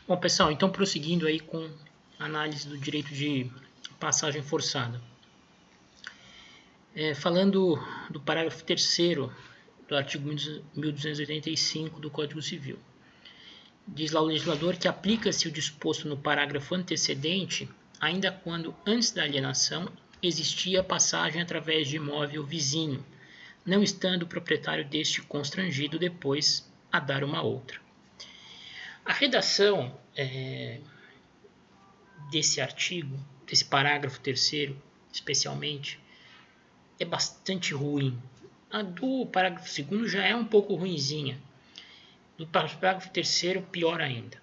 Bom, pessoal, então prosseguindo aí com a análise do direito de passagem forçada. Falando do parágrafo 3º do artigo 1285 do Código Civil. Diz lá o legislador que aplica-se o disposto no parágrafo antecedente, ainda quando, antes da alienação, existia passagem através de imóvel vizinho, não estando o proprietário deste constrangido depois a dar uma outra. A redação desse artigo, desse parágrafo 3º, especialmente, é bastante ruim. A do parágrafo 2º já é um pouco ruinzinha. Do parágrafo 3º, pior ainda.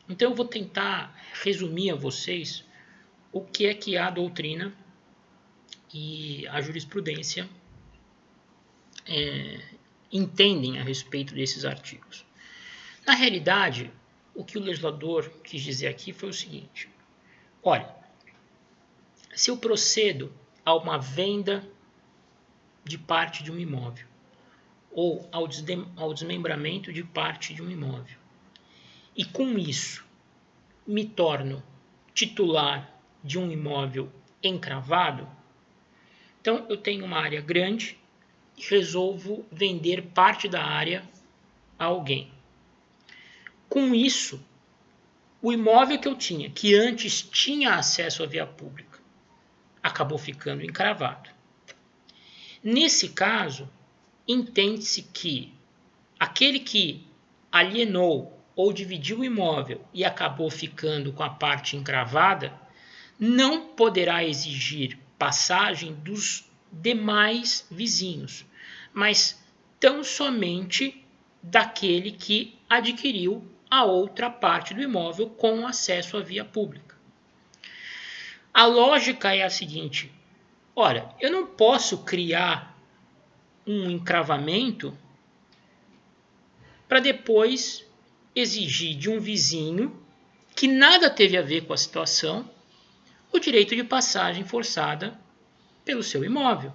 Então eu vou tentar resumir a vocês o que é a doutrina e a jurisprudência entendem a respeito desses artigos. Na realidade, o que o legislador quis dizer aqui foi o seguinte: olha, se eu procedo a uma venda de parte de um imóvel ou ao desmembramento de parte de um imóvel, e com isso me torno titular de um imóvel encravado, então eu tenho uma área grande e resolvo vender parte da área a alguém. Com isso, o imóvel que eu tinha, que antes tinha acesso à via pública, acabou ficando encravado. Nesse caso, entende-se que aquele que alienou ou dividiu o imóvel e acabou ficando com a parte encravada, não poderá exigir passagem dos demais vizinhos, mas tão somente daquele que adquiriu a outra parte do imóvel com acesso à via pública. A lógica é a seguinte: olha, eu não posso criar um encravamento para depois exigir de um vizinho que nada teve a ver com a situação o direito de passagem forçada pelo seu imóvel.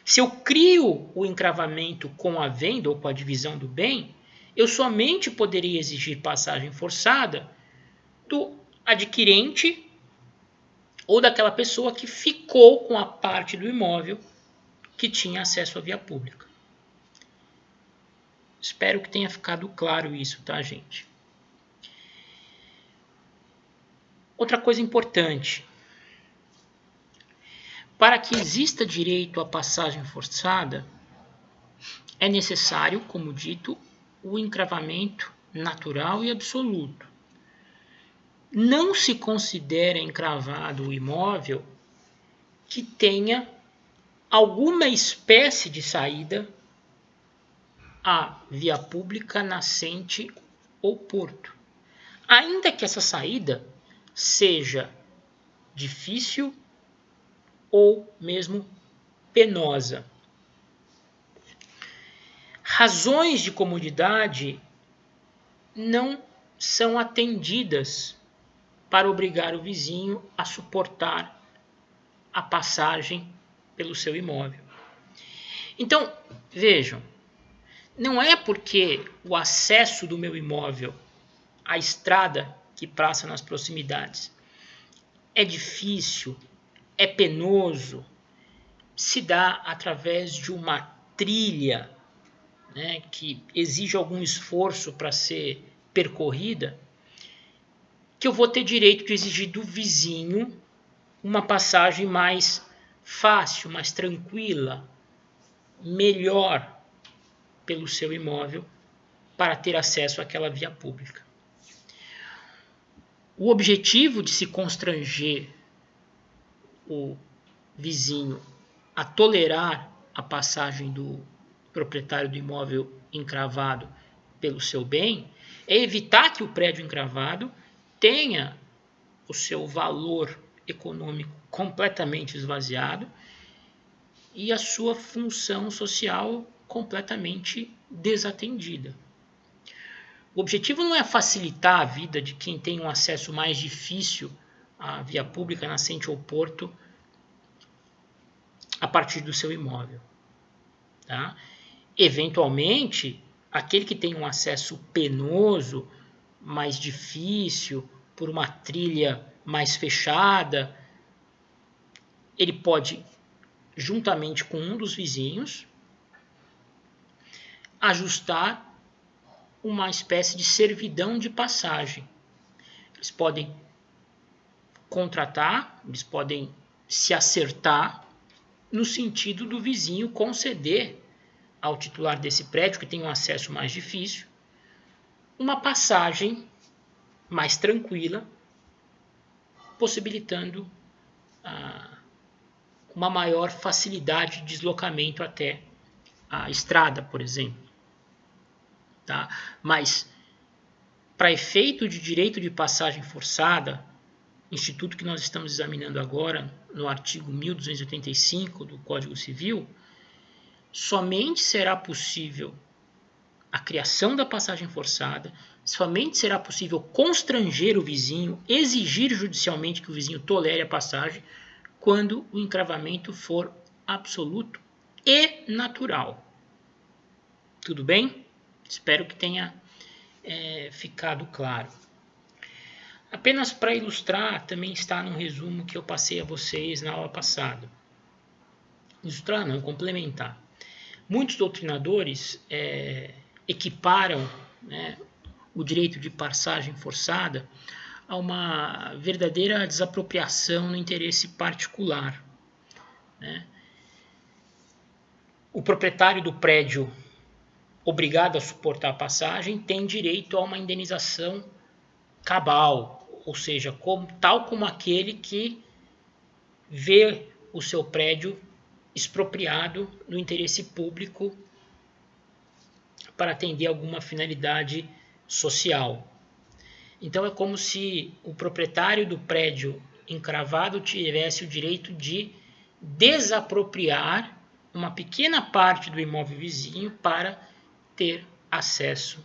Se eu crio o encravamento com a venda ou com a divisão do bem, eu somente poderia exigir passagem forçada do adquirente ou daquela pessoa que ficou com a parte do imóvel que tinha acesso à via pública. Espero que tenha ficado claro isso, tá, gente? Outra coisa importante. Para que exista direito à passagem forçada, é necessário, como dito, o encravamento natural e absoluto. Não se considera encravado o imóvel que tenha alguma espécie de saída à via pública, nascente ou porto, ainda que essa saída seja difícil ou mesmo penosa. Razões de comodidade não são atendidas para obrigar o vizinho a suportar a passagem pelo seu imóvel. Então, vejam, não é porque o acesso do meu imóvel à estrada que passa nas proximidades é difícil, é penoso, se dá através de uma trilha, né, que exige algum esforço para ser percorrida, que eu vou ter direito de exigir do vizinho uma passagem mais fácil, mais tranquila, melhor pelo seu imóvel para ter acesso àquela via pública. O objetivo de se constranger o vizinho a tolerar a passagem do proprietário do imóvel encravado pelo seu bem é evitar que o prédio encravado tenha o seu valor econômico completamente esvaziado e a sua função social completamente desatendida. O objetivo não é facilitar a vida de quem tem um acesso mais difícil à via pública, nascente ou porto, a partir do seu imóvel. Tá? Eventualmente, aquele que tem um acesso penoso mais difícil, por uma trilha mais fechada, ele pode, juntamente com um dos vizinhos, ajustar uma espécie de servidão de passagem. Eles podem contratar, eles podem se acertar no sentido do vizinho conceder ao titular desse prédio, que tem um acesso mais difícil, uma passagem mais tranquila, possibilitando uma maior facilidade de deslocamento até a estrada, por exemplo. Tá? Mas, para efeito de direito de passagem forçada, instituto que nós estamos examinando agora, no artigo 1285 do Código Civil, somente será possível a criação da passagem forçada, somente será possível constranger o vizinho, exigir judicialmente que o vizinho tolere a passagem, quando o encravamento for absoluto e natural. Tudo bem? Espero que tenha ficado claro. Apenas para ilustrar, também está no resumo que eu passei a vocês na aula passada. Ilustrar não, complementar. Muitos doutrinadores equiparam, né, o direito de passagem forçada a uma verdadeira desapropriação no interesse particular. Né? O proprietário do prédio obrigado a suportar a passagem tem direito a uma indenização cabal, ou seja, tal como aquele que vê o seu prédio expropriado no interesse público para atender alguma finalidade social. Então é como se o proprietário do prédio encravado tivesse o direito de desapropriar uma pequena parte do imóvel vizinho para ter acesso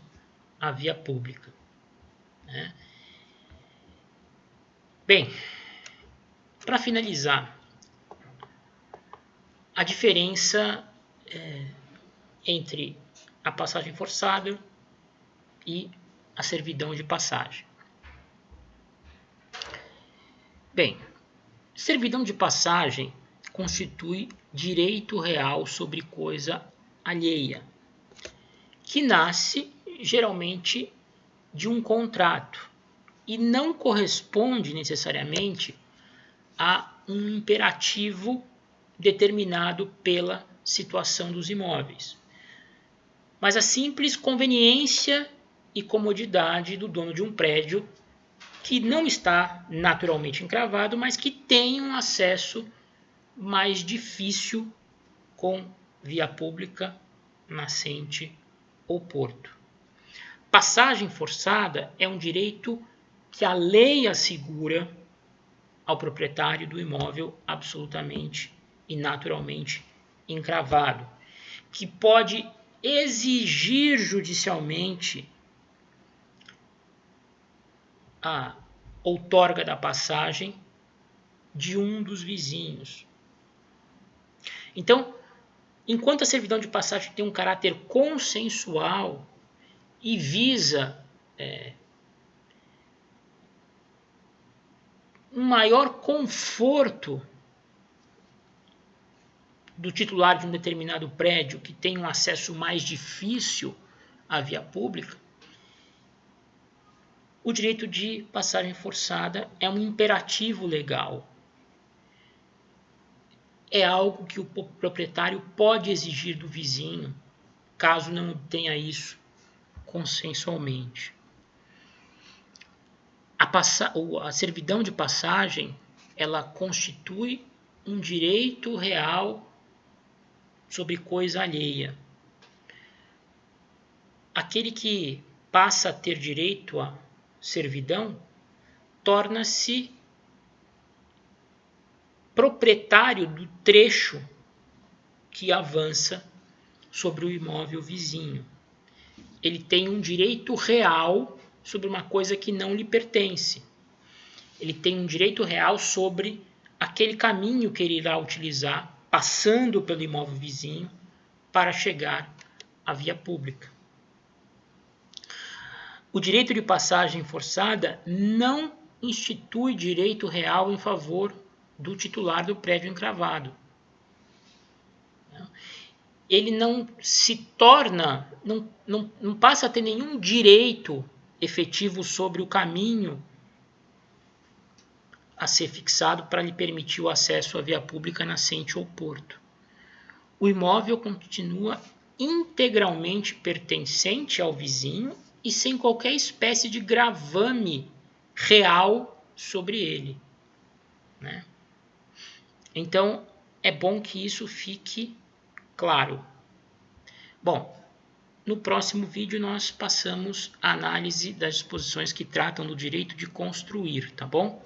à via pública. Né? Bem, para finalizar, a diferença entre a passagem forçada e a servidão de passagem. Bem, servidão de passagem constitui direito real sobre coisa alheia, que nasce geralmente de um contrato e não corresponde necessariamente a um imperativo determinado pela situação dos imóveis, mas a simples conveniência e comodidade do dono de um prédio que não está naturalmente encravado, mas que tem um acesso mais difícil com via pública, nascente ou porto. Passagem forçada é um direito que a lei assegura ao proprietário do imóvel absolutamente e naturalmente encravado, que pode exigir judicialmente a outorga da passagem de um dos vizinhos. Então, enquanto a servidão de passagem tem um caráter consensual e visa um maior conforto do titular de um determinado prédio que tem um acesso mais difícil à via pública, o direito de passagem forçada é um imperativo legal. É algo que o proprietário pode exigir do vizinho, caso não obtenha isso consensualmente. A servidão de passagem, ela constitui um direito real sobre coisa alheia. Aquele que passa a ter direito à servidão torna-se proprietário do trecho que avança sobre o imóvel vizinho. Ele tem um direito real sobre uma coisa que não lhe pertence. Ele tem um direito real sobre aquele caminho que ele irá utilizar, passando pelo imóvel vizinho, para chegar à via pública. O direito de passagem forçada não institui direito real em favor do titular do prédio encravado. Ele não se torna, não passa a ter nenhum direito efetivo sobre o caminho a ser fixado para lhe permitir o acesso à via pública nascente ou porto. O imóvel continua integralmente pertencente ao vizinho e sem qualquer espécie de gravame real sobre ele, né? Então, é bom que isso fique claro. Bom, no próximo vídeo nós passamos a análise das disposições que tratam do direito de construir, tá bom?